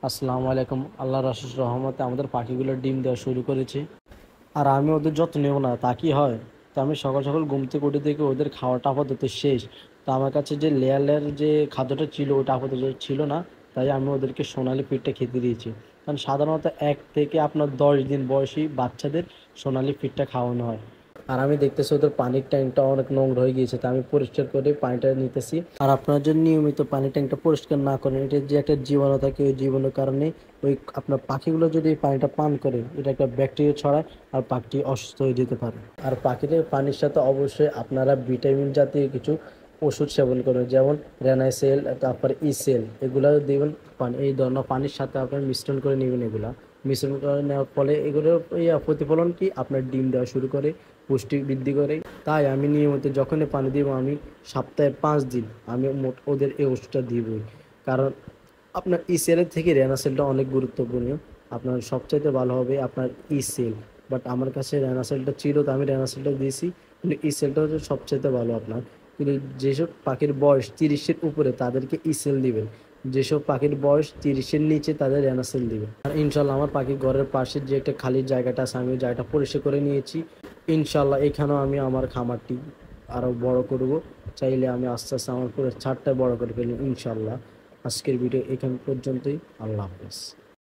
আসসালামু আলাইকুম। আল্লাহর অশেষ রহমতে আমাদের পাখিগুলো ডিম দেওয়া শুরু করেছে। আর আমি ওদের যত্ন নেব না তা কি হয়? তো আমি সকাল সকাল ঘুম থেকে উঠে দেখি ওদের খাওয়াটা আপাতত শেষ। তো আমার কাছে যে লেয়ার যে খাদ্যটা ছিল ওটা আপাতত ছিল না। তাই আমি ওদেরকে সোনালী ফিডটা খেতে দিয়েছি। কারণ সাধারণত 1 থেকে আপনার 10 দিন বয়সী বাচ্চাদের সোনালী ফিডটা খাওয়ানো হয়। আর আমি দেখতেছি ওদের পানির ট্যাঙ্কটা অনেক নোংরা হয়ে গিয়েছে, তা আমি পরিষ্কার করে পানিটা নিতেছি। আর আপনারা যদি নিয়মিত পানির ট্যাঙ্কটা পরিষ্কার না করেন, এটা যে একটা জীবাণু থাকে, ওই জীবাণুর কারণে ওই আপনার পাখিগুলো যদি এই পানিটা পান করে, এটা একটা ব্যাকটেরিয়া ছড়ায় আর পাখিটি অসুস্থ হয়ে যেতে পারে। আর পাখিদের পানির সাথে অবশ্যই আপনারা ভিটামিন জাতীয় কিছু ওষুধ সেবন করবেন, যেমন রেনাইসেল, তারপর ইসেল, এগুলো দেবেন পানি। এই ধরনের পানির সাথে আপনার মিশ্রণ করে নেবেন। এগুলা মিশ্রণ করে নেওয়ার ফলে এগুলোর প্রতিফলন কি আপনার ডিম দেওয়া শুরু করে, পুষ্টি বৃদ্ধি করে। তাই আমি নিয়মিত যখনই পানি দিব, আমি সপ্তাহে 5 দিন আমি ওদের এই ওষুধটা দিবই। কারণ আপনার ইসেলের থেকে রেনাসেলটা অনেক গুরুত্বপূর্ণ। আপনার সবচাইতে ভালো হবে আপনার ইসেল, বাট আমার কাছে রেনাসেলটা ছিল তো আমি রেনাসেলটা দিয়েছি। কিন্তু ইসেলটা হচ্ছে সবচাইতে ভালো আপনার। কিন্তু যেসব পাখির বয়স 30-এর উপরে তাদেরকে ইসেল দিবেন। যেসব পাখির বয়স 30-এর নিচে তাদের রেনাসেল দিবেন। আর ইনশাল্লাহ আমার পাখি ঘরের পাশে যে একটা খালি জায়গাটা আছে, আমি ওই জায়গাটা পরিষ্কার করে নিয়েছি। ইনশাল্লাহ এখানেও আমি আমার খামারটি আরও বড় করব। চাইলে আমি আস্তে আস্তে আমার পুরো ছাদটা বড় করে ফেলব ইনশাল্লাহ। আজকের ভিডিও এখান পর্যন্তই। আল্লাহ হাফেজ।